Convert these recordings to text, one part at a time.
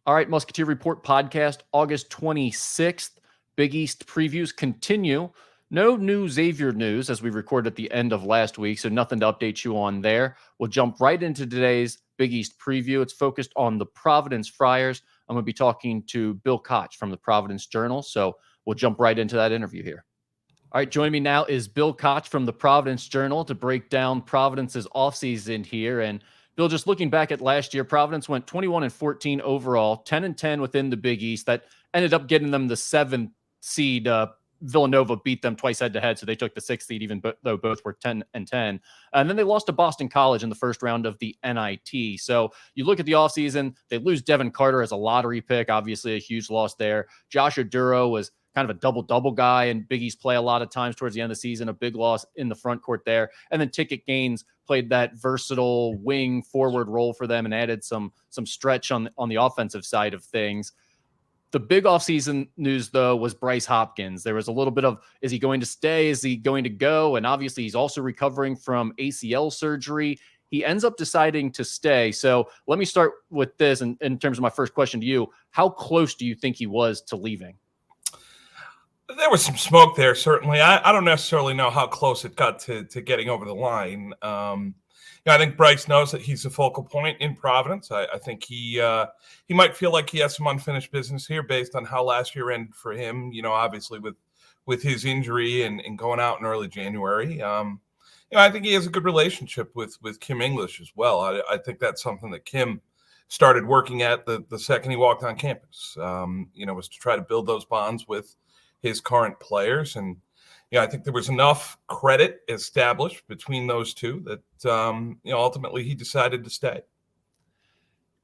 All right, Musketeer Report Podcast, August 26th. Big East previews continue. No new Xavier news as we recorded at the end of last week, so nothing to update you on there. We'll jump right into today's Big East preview. It's focused on the Providence Friars. I'm going to be talking to Bill Koch from the Providence Journal, so we'll jump right into that interview here. All right, joining me now is Bill Koch from the Providence Journal to break down Providence's offseason here. And Bill, just looking back at last year, Providence went 21-14 overall, 10-10 within the Big East. That ended up getting them the 7th seed. Villanova beat them twice head-to-head, so they took the 6th seed, even though both were 10-10. And then they lost to Boston College in the first round of the NIT. So you look at the offseason, they lose Devin Carter as a lottery pick, obviously a huge loss there. Josh Oduro was kind of a double-double guy in Big East play a lot of times towards the end of the season, a big loss in the front court there. And then Ticket Gaines played that versatile wing forward role for them and added some stretch on the offensive side of things. The big offseason news, though, was Bryce Hopkins. There was a little bit of, is he going to stay? Is he going to go? And obviously he's also recovering from ACL surgery. He ends up deciding to stay. So let me start with this in terms of my first question to you. How close do you think he was to leaving? There was some smoke there, certainly. I don't necessarily know how close it got to getting over the line. I think Bryce knows that he's a focal point in Providence. I think he might feel like he has some unfinished business here based on how last year ended for him, obviously with his injury and going out in early January. I think he has a good relationship with Kim English as well. I think that's something that Kim started working at the second he walked on campus, was to try to build those bonds with his current players. And, I think there was enough credit established between those two that, ultimately he decided to stay.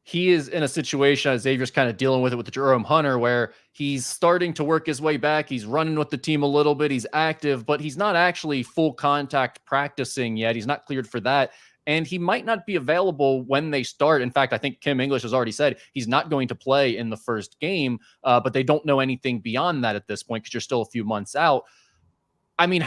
He is in a situation, as Xavier's kind of dealing with it with Jerome Hunter, where he's starting to work his way back. He's running with the team a little bit. He's active, but he's not actually full contact practicing yet. He's not cleared for that. And he might not be available when they start. In fact, I think Kim English has already said he's not going to play in the first game, but they don't know anything beyond that at this point because you're still a few months out. I mean,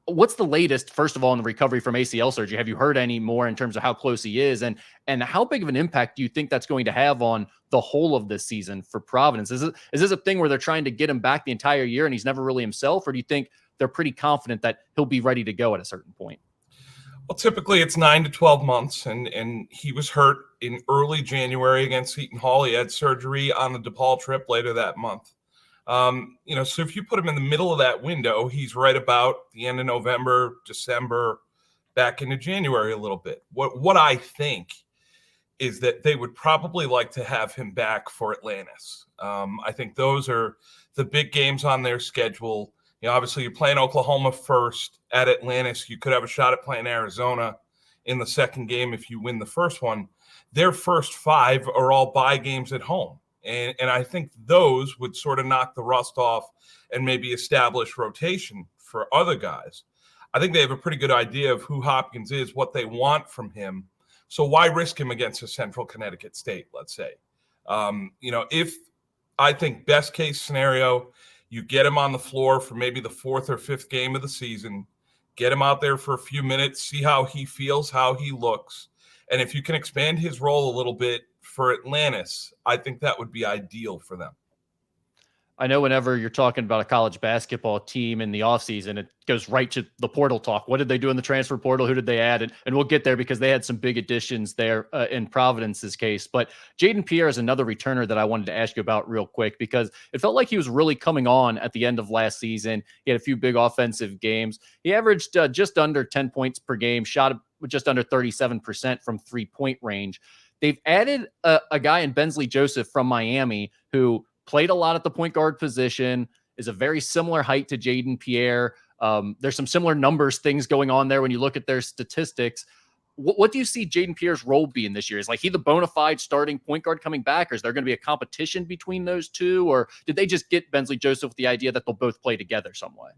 what's the latest, first of all, in the recovery from ACL surgery? Have you heard any more in terms of how close he is? And how big of an impact do you think that's going to have on the whole of this season for Providence? Is this a thing where they're trying to get him back the entire year and he's never really himself? Or do you think they're pretty confident that he'll be ready to go at a certain point? Well, typically it's 9 to 12 months, and he was hurt in early January against Seton Hall. He had surgery on the DePaul trip later that month. So if you put him in the middle of that window, he's right about the end of November, December, back into January a little bit. What I think is that they would probably like to have him back for Atlantis. I think those are the big games on their schedule. Obviously, you're playing Oklahoma first at Atlantis. You could have a shot at playing Arizona in the second game if you win the first one. Their first 5 are all bye games at home. And I think those would sort of knock the rust off and maybe establish rotation for other guys. I think they have a pretty good idea of who Hopkins is, what they want from him. So why risk him against a Central Connecticut State, let's say? If I think best case scenario, you get him on the floor for maybe the 4th or 5th game of the season, get him out there for a few minutes, see how he feels, how he looks. And if you can expand his role a little bit for Atlantis, I think that would be ideal for them. I know whenever you're talking about a college basketball team in the offseason, it goes right to the portal talk. What did they do in the transfer portal? Who did they add? And we'll get there because they had some big additions there in Providence's case. But Jaden Pierre is another returner that I wanted to ask you about real quick because it felt like he was really coming on at the end of last season. He had a few big offensive games. He averaged just under 10 points per game, shot just under 37% from three-point range. They've added a guy in Bensley Joseph from Miami who played a lot at the point guard position, is a very similar height to Jaden Pierre. There's some similar numbers, things going on there when you look at their statistics. What do you see Jaden Pierre's role being this year? Is he the bona fide starting point guard coming back, or is there going to be a competition between those two? Or did they just get Bensley Joseph with the idea that they'll both play together some way?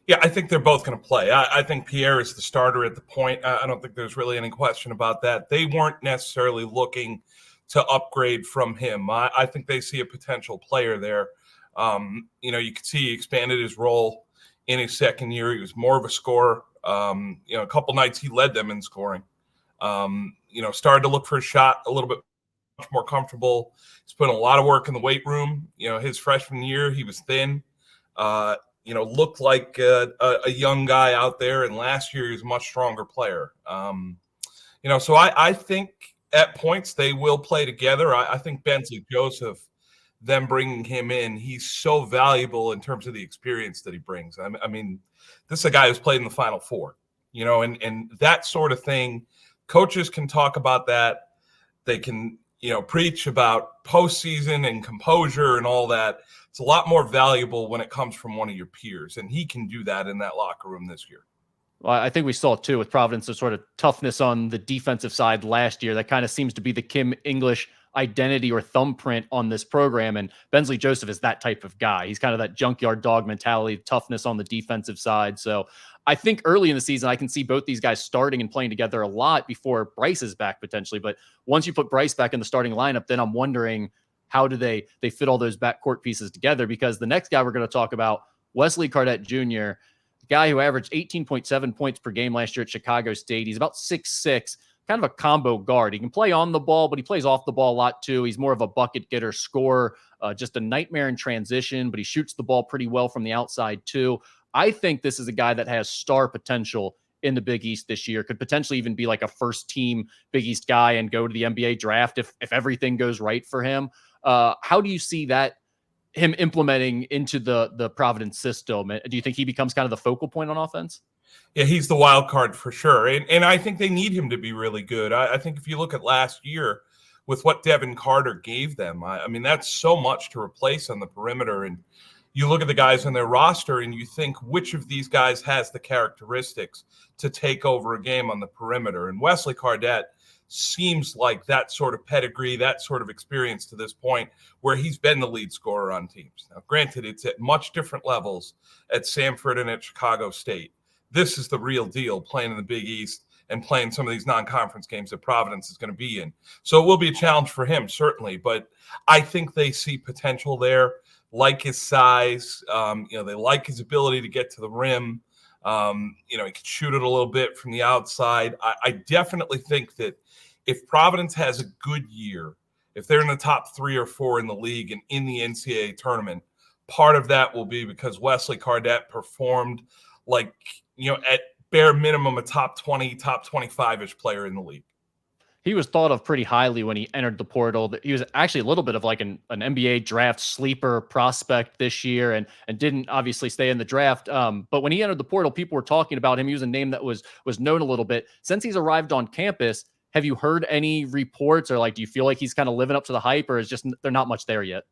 Yeah, I think they're both going to play. I think Pierre is the starter at the point. I don't think there's really any question about that. They weren't necessarily looking to upgrade from him. I think they see a potential player there. You could see he expanded his role in his second year. He was more of a scorer. A couple nights he led them in scoring. Started to look for a shot a little bit more comfortable. He's put in a lot of work in the weight room. His freshman year, he was thin, looked like a young guy out there. And last year, he was a much stronger player. So I think at points they will play together. I think Bensley Joseph, them bringing him in, he's so valuable in terms of the experience that he brings. I mean, this is a guy who's played in the Final Four, and that sort of thing. Coaches can talk about that. They can, preach about postseason and composure and all that. It's a lot more valuable when it comes from one of your peers, and he can do that in that locker room this year. Well, I think we saw it too with Providence, the sort of toughness on the defensive side last year. That kind of seems to be the Kim English identity or thumbprint on this program. And Bensley Joseph is that type of guy. He's kind of that junkyard dog mentality, toughness on the defensive side. So I think early in the season, I can see both these guys starting and playing together a lot before Bryce is back potentially. But once you put Bryce back in the starting lineup, then I'm wondering how do they fit all those backcourt pieces together? Because the next guy we're going to talk about, Wesley Cardette Jr., guy who averaged 18.7 points per game last year at Chicago State. He's about 6'6", kind of a combo guard. He can play on the ball, but he plays off the ball a lot too. He's more of a bucket getter, scorer, just a nightmare in transition, but he shoots the ball pretty well from the outside too. I think this is a guy that has star potential in the Big East this year, could potentially even be like a first team Big East guy and go to the NBA draft if everything goes right for him. How do you see that, him implementing into the Providence system? Do you think he becomes kind of the focal point on offense? Yeah, he's the wild card for sure. And I think they need him to be really good. I think if you look at last year with what Devin Carter gave them, I mean, that's so much to replace on the perimeter. And you look at the guys on their roster and you think which of these guys has the characteristics to take over a game on the perimeter. And Wesley Cardette seems like that sort of pedigree, that sort of experience to this point where he's been the lead scorer on teams. Now, granted, it's at much different levels at Samford and at Chicago State. This is the real deal, playing in the Big East and playing some of these non-conference games that Providence is going to be in. So it will be a challenge for him, certainly. But I think they see potential there, like his size. They like his ability to get to the rim. He can shoot it a little bit from the outside. I definitely think that if Providence has a good year, if they're in the top 3 or 4 in the league and in the NCAA tournament, part of that will be because Wesley Cardette performed like, at bare minimum, a top 20, top 25-ish player in the league. He was thought of pretty highly when he entered the portal. He was actually a little bit of like an NBA draft sleeper prospect this year and didn't obviously stay in the draft. But when he entered the portal, people were talking about him. He was a name that was known a little bit. Since he's arrived on campus, have you heard any reports or do you feel like he's kind of living up to the hype, or is just they're not much there yet?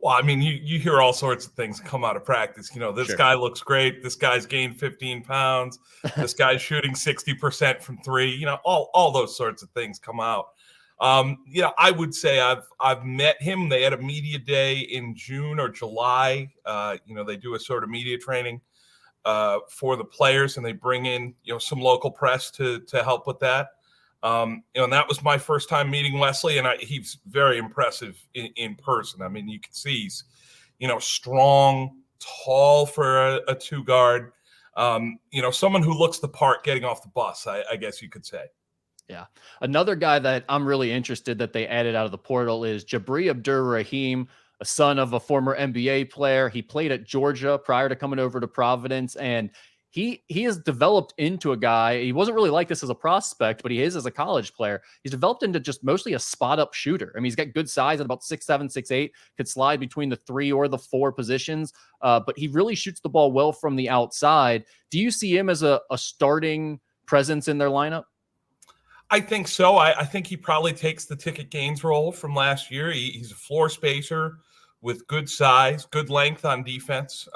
Well, I mean, you hear all sorts of things come out of practice. This Sure. guy looks great. This guy's gained 15 pounds. This guy's shooting 60% from 3. All those sorts of things come out. I would say I've met him. They had a media day in June or July. They do a sort of media training for the players, and they bring in some local press to help with that. And that was my first time meeting Wesley, and he's very impressive in person. I mean, you can see he's, strong, tall for a 2 guard, someone who looks the part getting off the bus, I guess you could say. Yeah. Another guy that I'm really interested that they added out of the portal is Jabari Aborah, a son of a former NBA player. He played at Georgia prior to coming over to Providence, and he has developed into a guy. He wasn't really like this as a prospect, but he is as a college player. He's developed into just mostly a spot-up shooter. I mean, he's got good size at about 6'7", 6'8", could slide between the 3 or the 4 positions, but he really shoots the ball well from the outside. Do you see him as a starting presence in their lineup? I think so. I think he probably takes the Ticket Gaines role from last year. He's a floor spacer with good size, good length on defense.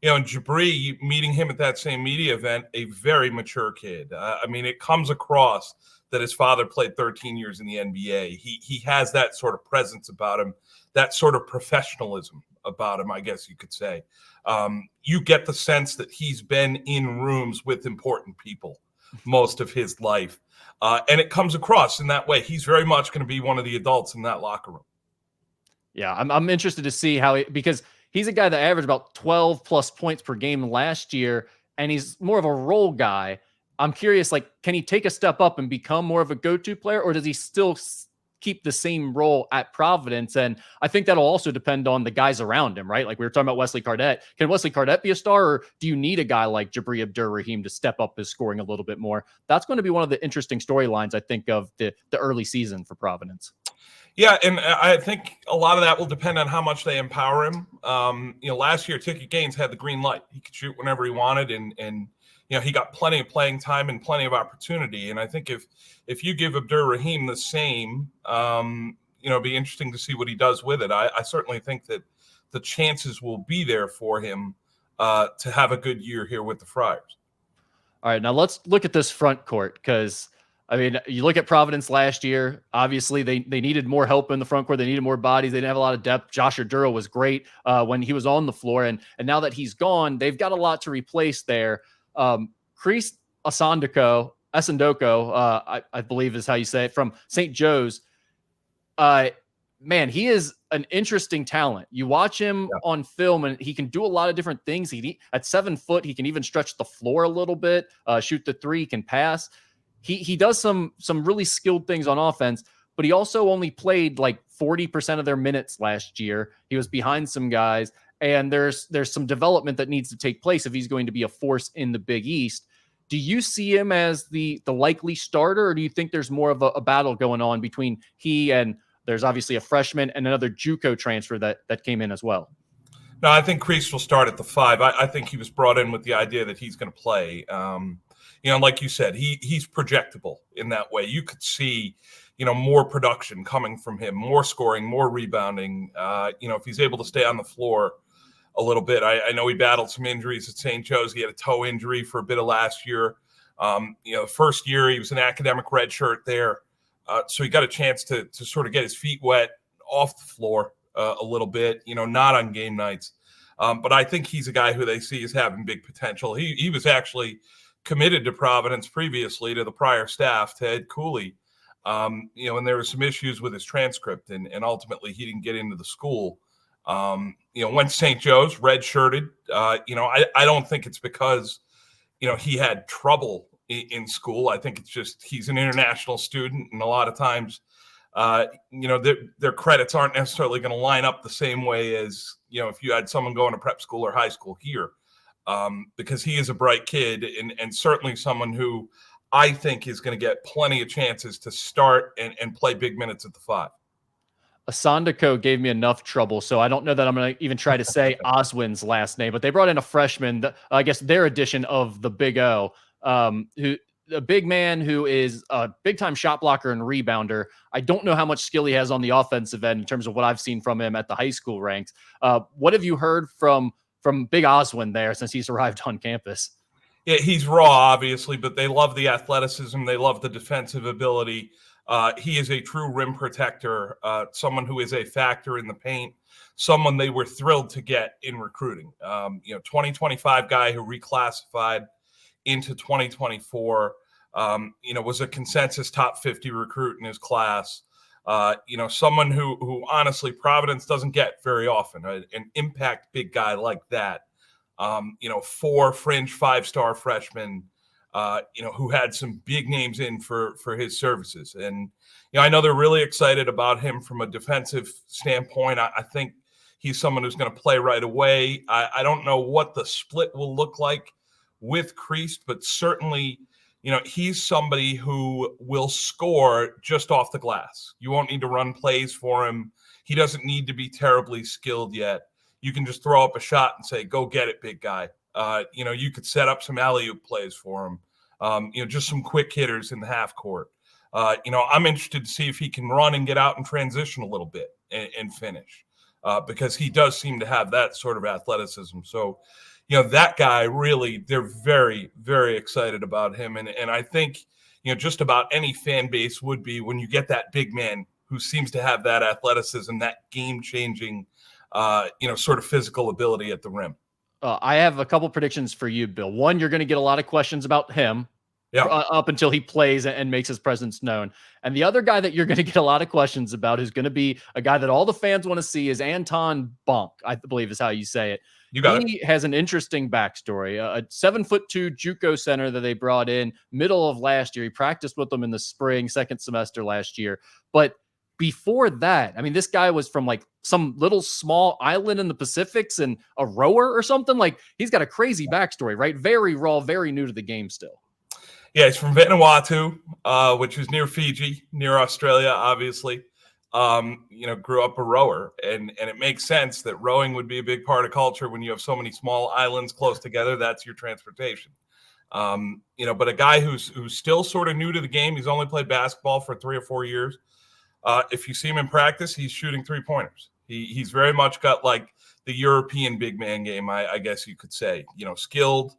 And Jabari, meeting him at that same media event, a very mature kid. I mean, it comes across that his father played 13 years in the NBA. He has that sort of presence about him, that sort of professionalism about him, I guess you could say. You get the sense that he's been in rooms with important people most of his life. And it comes across in that way. He's very much going to be one of the adults in that locker room. Yeah, I'm interested to see how because he's a guy that averaged about 12 plus points per game last year, and he's more of a role guy. I'm curious, can he take a step up and become more of a go-to player, or does he still keep the same role at Providence. And I think that'll also depend on the guys around him, right? Like we were talking about Wesley Cardette. Can Wesley Cardette be a star, or do you need a guy like Jabari Aborah to step up his scoring a little bit more? That's going to be one of the interesting storylines, I think, of the early season for Providence. Yeah, and I think a lot of that will depend on how much they empower him. Last year, Ticket Gaines had the green light. He could shoot whenever he wanted, and he got plenty of playing time and plenty of opportunity. And I think if you give Abdur-Rahim the same, it'd be interesting to see what he does with it. I certainly think that the chances will be there for him to have a good year here with the Friars. All right, now let's look at this front court, because I mean, you look at Providence last year, obviously they needed more help in the front court. They needed more bodies. They didn't have a lot of depth. Josh Arduro was great when he was on the floor. And now that he's gone, they've got a lot to replace there. Chris Asandoko, I believe is how you say it, from St. Joe's. Man, he is an interesting talent. You watch him on film, and he can do a lot of different things. At 7 foot, he can even stretch the floor a little bit, shoot the three, can pass. He does some really skilled things on offense, but he also only played like 40% of their minutes last year. He was behind some guys, and there's some development that needs to take place if he's going to be a force in the Big East. Do you see him as the likely starter, or do you think there's more of a battle going on between he and there's obviously a freshman and another JUCO transfer that came in as well? No, I think Kreese will start at the 5. I think he was brought in with the idea that he's going to play. Like you said, he's projectable in that way. You could see, more production coming from him, more scoring, more rebounding. If he's able to stay on the floor a little bit. I know he battled some injuries at St. Joe's. He had a toe injury for a bit of last year. First year he was an academic redshirt there. So he got a chance to sort of get his feet wet off the floor a little bit, not on game nights. But I think he's a guy who they see as having big potential. He was actually committed to Providence previously to the prior staff, to Ed Cooley. And there were some issues with his transcript, and ultimately he didn't get into the school. Went to St. Joe's, redshirted. I don't think it's because, he had trouble in school. I think it's just he's an international student, and a lot of times, their credits aren't necessarily going to line up the same way as, if you had someone going to prep school or high school here. Because he is a bright kid and certainly someone who I think is going to get plenty of chances to start and play big minutes at the 5. Asandoko gave me enough trouble, so I don't know that I'm going to even try to say Oswin's last name, but they brought in a freshman, I guess their edition of the Big O, a big man who is a big-time shot blocker and rebounder. I don't know how much skill he has on the offensive end in terms of what I've seen from him at the high school ranks. What have you heard from Big Oswin there since he's arrived on campus? Yeah, he's raw, obviously, but they love the athleticism. They love the defensive ability. He is a true rim protector, someone who is a factor in the paint, someone they were thrilled to get in recruiting. 2025 guy who reclassified into 2024, was a consensus top 50 recruit in his class. Someone who honestly Providence doesn't get very often, an impact big guy like that. 4 fringe 5-star freshmen, who had some big names in for his services. And, I know they're really excited about him from a defensive standpoint. I think he's someone who's going to play right away. I don't know what the split will look like with Kreese, but certainly, he's somebody who will score just off the glass. You won't need to run plays for him. He doesn't need to be terribly skilled yet. You can just throw up a shot and say, go get it, big guy. You could set up some alley-oop plays for him. Just some quick hitters in the half court. I'm interested to see if he can run and get out and transition a little bit and finish, because he does seem to have that sort of athleticism. So, that guy really, they're very, very excited about him. And I think, just about any fan base would be when you get that big man who seems to have that athleticism, that game-changing, sort of physical ability at the rim. I have a couple predictions for you, Bill. One, you're going to get a lot of questions about him up until he plays and makes his presence known. And the other guy that you're going to get a lot of questions about, who's going to be a guy that all the fans want to see, is Anton Bunk, I believe is how you say it. He has an interesting backstory. A 7'2" JUCO center that they brought in middle of last year. He practiced with them in the spring, second semester last year. But before that, I mean, this guy was from like some little small island in the Pacifics and a rower or something. Like, he's got a crazy backstory, right? Very raw, very new to the game still. Yeah, he's from Vanuatu, which is near Fiji, near Australia, obviously. Grew up a rower, and it makes sense that rowing would be a big part of culture when you have so many small islands close together. That's your transportation. But a guy who's still sort of new to the game. He's only played basketball for 3 or 4 years. If you see him in practice, he's shooting 3-pointers. He's very much got like the European big man game, I guess you could say. Skilled.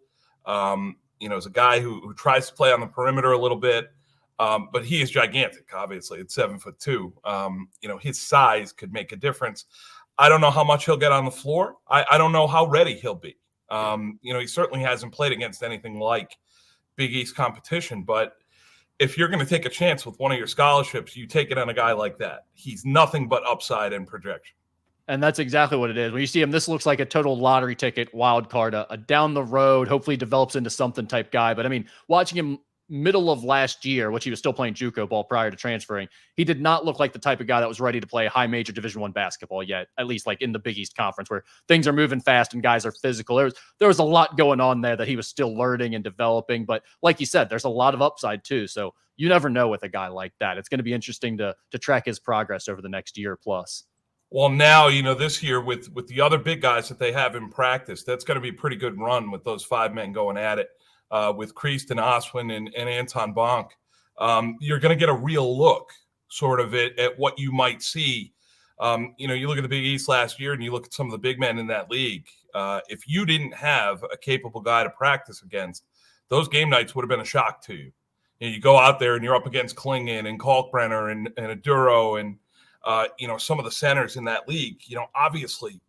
Is a guy who tries to play on the perimeter a little bit. But he is gigantic, obviously. It's 7'2". His size could make a difference. I don't know how much he'll get on the floor. I don't know how ready he'll be. He certainly hasn't played against anything like Big East competition. But if you're going to take a chance with one of your scholarships, you take it on a guy like that. He's nothing but upside and projection. And that's exactly what it is. When you see him, this looks like a total lottery ticket, wild card, a down the road, hopefully develops into something type guy. But I mean, watching him middle of last year, which he was still playing JUCO ball prior to transferring, he did not look like the type of guy that was ready to play high major Division I basketball yet, at least like in the Big East Conference, where things are moving fast and guys are physical. There was a lot going on there that he was still learning and developing. But like you said, there's a lot of upside too. So you never know with a guy like that. It's going to be interesting to track his progress over the next year plus. Well, now, this year with the other big guys that they have in practice, that's going to be a pretty good run with those 5 men going at it. With Kriest and Oswin and Anton Bunk, you're going to get a real look sort of at what you might see. You look at the Big East last year and you look at some of the big men in that league. If you didn't have a capable guy to practice against, those game nights would have been a shock to you. You go out there and you're up against Klingon and Kalkbrenner and Aduro and, some of the centers in that league. Obviously,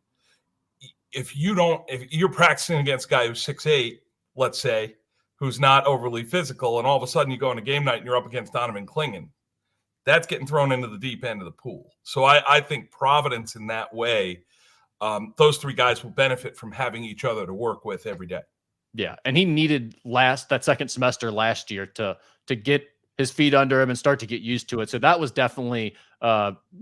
if you're practicing against a guy who's 6'8", let's say, who's not overly physical, and all of a sudden you go on a game night and you're up against Donovan Klingon, that's getting thrown into the deep end of the pool. So I think Providence in that way, those 3 guys will benefit from having each other to work with every day. Yeah, and he needed that second semester last year to get his feet under him and start to get used to it. So that was definitely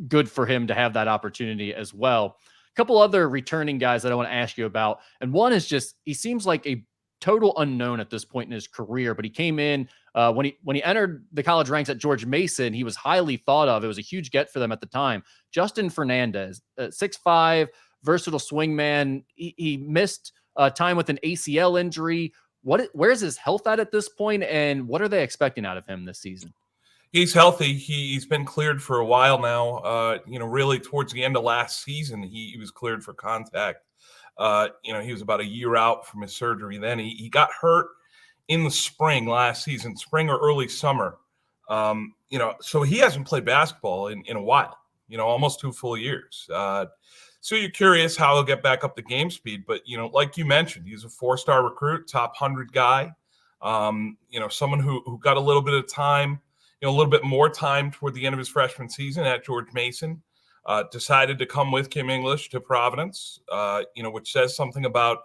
good for him to have that opportunity as well. A couple other returning guys that I want to ask you about, and one is just he seems like a total unknown at this point in his career, but he came in when he entered the college ranks at George Mason. He was highly thought of. It was a huge get for them at the time. Justin Fernandz, 6'5", versatile swingman. He missed time with an ACL injury. Where's his health at this point, and what are they expecting out of him this season? He's healthy. He's been cleared for a while now. Really towards the end of last season, he was cleared for contact. He was about a year out from his surgery. Then he got hurt in the spring last season, spring or early summer. So he hasn't played basketball in a while, almost 2 full years. So you're curious how he'll get back up to game speed. But, like you mentioned, he's a 4-star recruit, top 100 guy, someone who got a little bit of time, a little bit more time toward the end of his freshman season at George Mason. Decided to come with Kim English to Providence, which says something about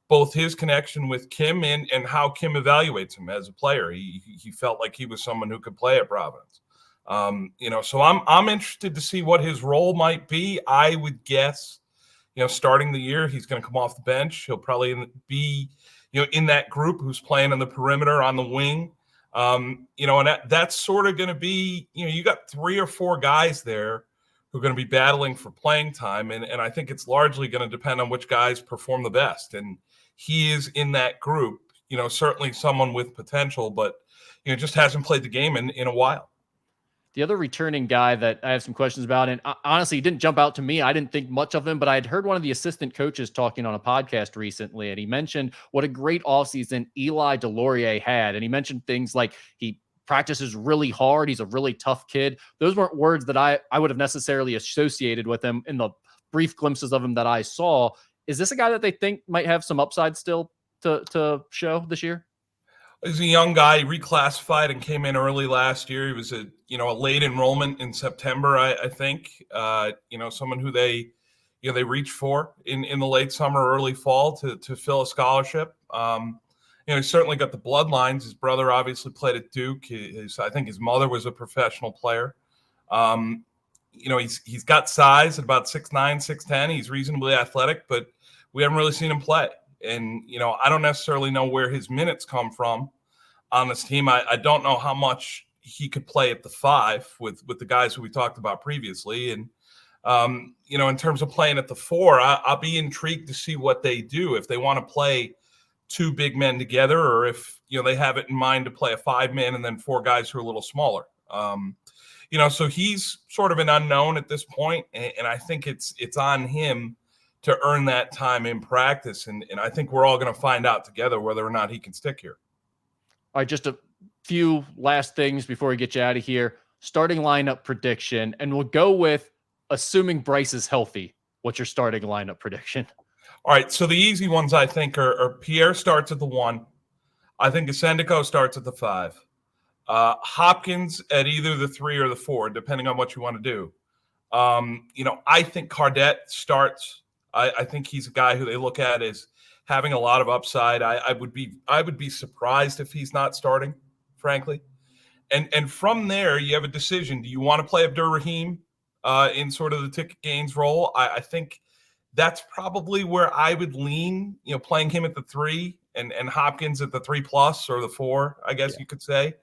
both his connection with Kim and how Kim evaluates him as a player. He felt like he was someone who could play at Providence. So I'm interested to see what his role might be. I would guess, starting the year, he's going to come off the bench. He'll probably be, in that group who's playing on the perimeter on the wing. And that's sort of going to be, you got 3 or 4 guys there who are going to be battling for playing time. And I think it's largely going to depend on which guys perform the best. And he is in that group, certainly someone with potential, but, just hasn't played the game in a while. The other returning guy that I have some questions about, and honestly, he didn't jump out to me. I didn't think much of him, but I had heard one of the assistant coaches talking on a podcast recently, and he mentioned what a great offseason Eli Delorier had. And he mentioned things like he practices really hard. He's a really tough kid. Those weren't words that I would have necessarily associated with him in the brief glimpses of him that I saw. Is this a guy that they think might have some upside still to show this year? He's a young guy. He reclassified and came in early last year. He was a late enrollment in September, I think. Someone who they reached for in the late summer, early fall to fill a scholarship. He's certainly got the bloodlines. His brother obviously played at Duke. I think his mother was a professional player. he's got size at about 6'9", 6'10". He's reasonably athletic, but we haven't really seen him play. And, I don't necessarily know where his minutes come from on this team. I don't know how much he could play at the 5 with the guys who we talked about previously. And, in terms of playing at the 4, I'll be intrigued to see what they do, if they want to play 2 big men together, or if, they have it in mind to play a 5-man and then 4 guys who are a little smaller. So he's sort of an unknown at this point, and I think it's on him to earn that time in practice. And I think we're all going to find out together whether or not he can stick here. All right, just a few last things before we get you out of here. Starting lineup prediction, and we'll go with assuming Bryce is healthy. What's your starting lineup prediction? All right, so the easy ones I think are Pierre starts at the 1. I think Asendico starts at the 5. Hopkins at either the 3 or the 4, depending on what you want to do. I think Cardette starts. I think he's a guy who they look at as having a lot of upside. I would be surprised if he's not starting, frankly. And from there, you have a decision. Do you want to play Abdur-Rahim in sort of the ticket gains role? I think that's probably where I would lean, playing him at the 3 and Hopkins at the 3+ or the 4, I guess you could say.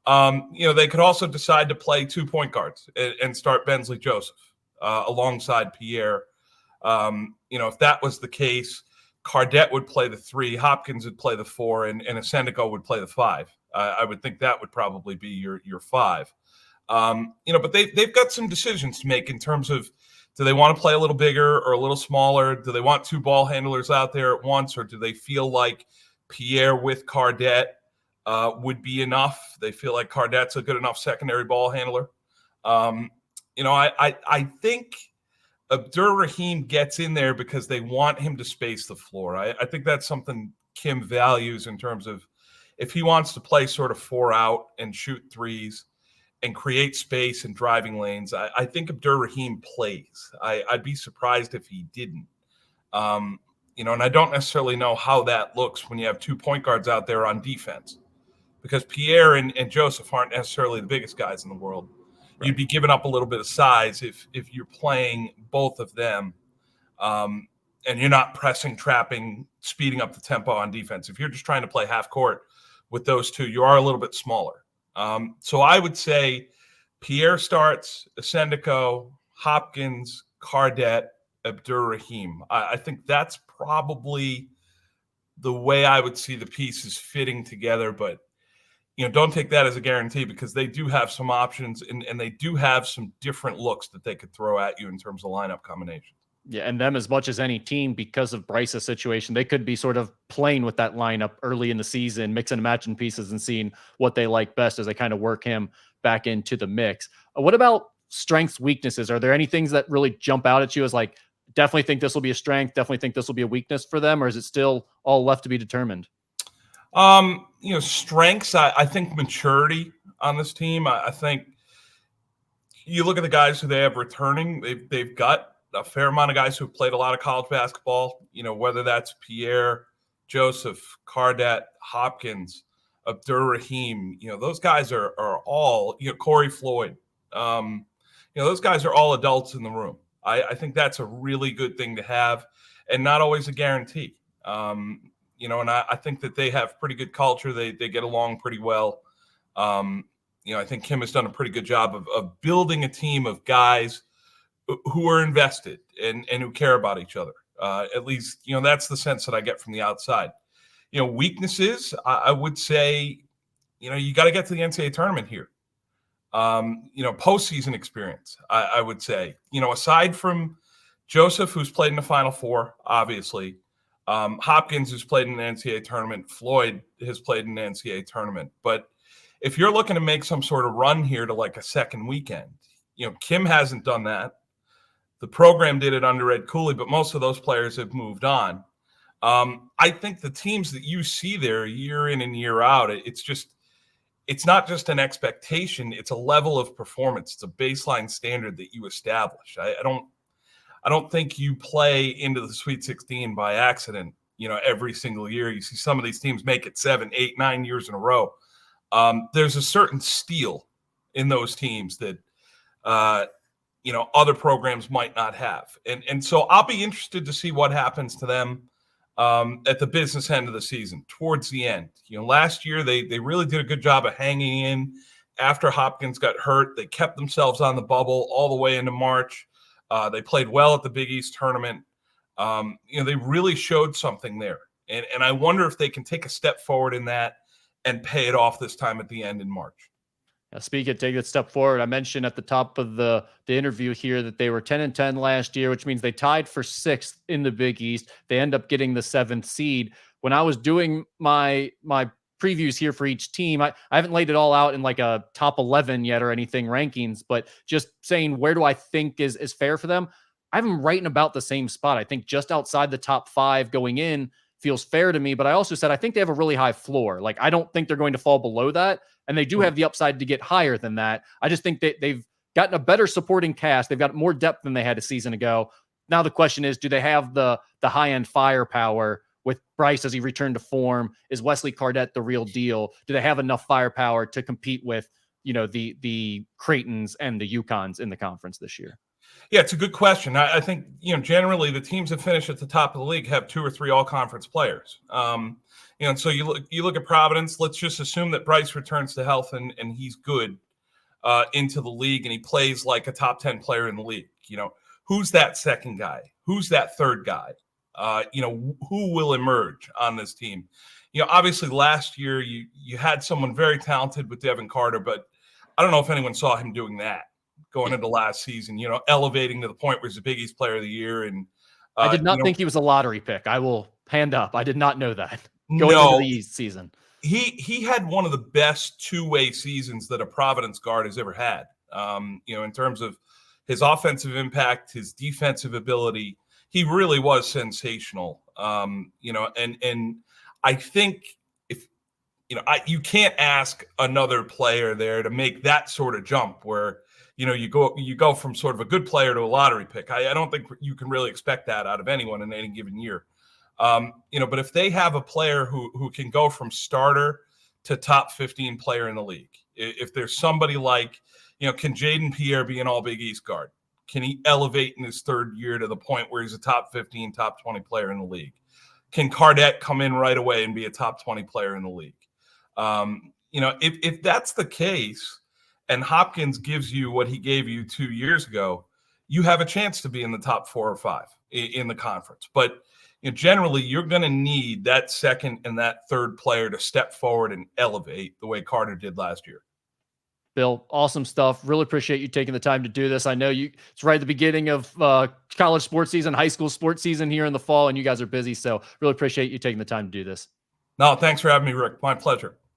They could also decide to play 2 point guards and start Bensley Joseph alongside Pierre. If that was the case, Cardette would play the 3, Hopkins would play the 4, and Asendico would play the 5. I would think that would probably be your 5. But they've got some decisions to make in terms of, do they want to play a little bigger or a little smaller? Do they want 2 ball handlers out there at once, or do they feel like Pierre with Cardette would be enough? They feel like Cardette's a good enough secondary ball handler. I think Abdur-Rahim gets in there because they want him to space the floor. I think that's something Kim values in terms of, if he wants to play sort of 4 out and shoot threes and create space and driving lanes, I think Abdur-Rahim plays. I'd be surprised if he didn't. And I don't necessarily know how that looks when you have 2 point guards out there on defense, because Pierre and Joseph aren't necessarily the biggest guys in the world. Right. You'd be giving up a little bit of size if you're playing both of them, and you're not pressing, trapping, speeding up the tempo on defense. If you're just trying to play half court with those 2, you are a little bit smaller. So I would say Pierre starts, Asendico, Hopkins, Cardette, Abdur-Rahim. I think that's probably the way I would see the pieces fitting together, but don't take that as a guarantee, because they do have some options and they do have some different looks that they could throw at you in terms of lineup combinations. Yeah, and them, as much as any team, because of Bryce's situation, they could be sort of playing with that lineup early in the season, mixing and matching pieces and seeing what they like best as they kind of work him back into the mix. What about strengths, weaknesses? Are there any things that really jump out at you as like, definitely think this will be a strength, definitely think this will be a weakness for them, or is it still all left to be determined? Strengths, I think maturity on this team. I think you look at the guys who they have returning, they've got a fair amount of guys who have played a lot of college basketball, whether that's Pierre, Joseph, Cardette, Hopkins, Abdur-Rahim, those guys are all, Corey Floyd, those guys are all adults in the room. I think that's a really good thing to have, and not always a guarantee. And I think that they have pretty good culture. They get along pretty well. I think Kim has done a pretty good job of building a team of guys who are invested and who care about each other. At least, that's the sense that I get from the outside. Weaknesses, I would say, you got to get to the NCAA tournament here. Postseason experience, I would say, aside from Joseph, who's played in the Final Four, obviously, Hopkins has played in the NCAA tournament, Floyd has played in the NCAA tournament. But if you're looking to make some sort of run here to like a second weekend, Kim hasn't done that. The program did it under Ed Cooley, but most of those players have moved on. I think the teams that you see there year in and year out, it's not just an expectation, it's a level of performance. It's a baseline standard that you establish. I don't think you play into the Sweet 16 by accident, every single year. You see some of these teams make it 7, 8, 9 years in a row. There's a certain steel in those teams that other programs might not have. And so I'll be interested to see what happens to them at the business end of the season, towards the end. Last year they really did a good job of hanging in after Hopkins got hurt. They kept themselves on the bubble all the way into March. They played well at the Big East tournament. They really showed something there. And I wonder if they can take a step forward in that and pay it off this time at the end in March. Speaking of taking a step forward, I mentioned at the top of the interview here that they were 10-10 last year, which means they tied for 6th in the Big East. They end up getting the 7th seed. When I was doing my previews here for each team, I haven't laid it all out in like a top 11 yet or anything rankings, but just saying where do I think is fair for them, I have them right in about the same spot. I think just outside the top 5 going in feels fair to me, but I also said I think they have a really high floor. Like, I don't think they're going to fall below that, and they do have the upside to get higher than that. I just think that they've gotten a better supporting cast. They've got more depth than they had a season ago. Now the question is, do they have the high-end firepower with Bryce as he returned to form? Is Wesley Cardette the real deal? Do they have enough firepower to compete with, the Creightons and the UConns in the conference this year? Yeah, it's a good question. I think, generally the teams that finish at the top of the league have 2 or 3 all-conference players. And so you look at Providence. Let's just assume that Bryce returns to health and he's good into the league and he plays like a top 10 player in the league. Who's that second guy? Who's that third guy? Who will emerge on this team? Obviously last year you had someone very talented with Devin Carter, but I don't know if anyone saw him doing that going into last season, elevating to the point where he's a Big East Player of the Year. And I did not think he was a lottery pick. I will hand up. I did not know that going into the season. He had one of the best two-way seasons that a Providence guard has ever had. In terms of his offensive impact, his defensive ability, he really was sensational. And I think if you can't ask another player there to make that sort of jump where you go from sort of a good player to a lottery pick. I don't think you can really expect that out of anyone in any given year. But if they have a player who can go from starter to top 15 player in the league, if there's somebody like, can Jaden Pierre be an all Big East guard? Can he elevate in his third year to the point where he's a top 15, top 20 player in the league? Can Cardette come in right away and be a top 20 player in the league? If that's the case, and Hopkins gives you what he gave you 2 years ago, you have a chance to be in the top 4 or 5 in the conference. But generally, you're going to need that second and that third player to step forward and elevate the way Carter did last year. Bill, awesome stuff. Really appreciate you taking the time to do this. I know it's right at the beginning of college sports season, high school sports season here in the fall, and you guys are busy. So really appreciate you taking the time to do this. No, thanks for having me, Rick. My pleasure.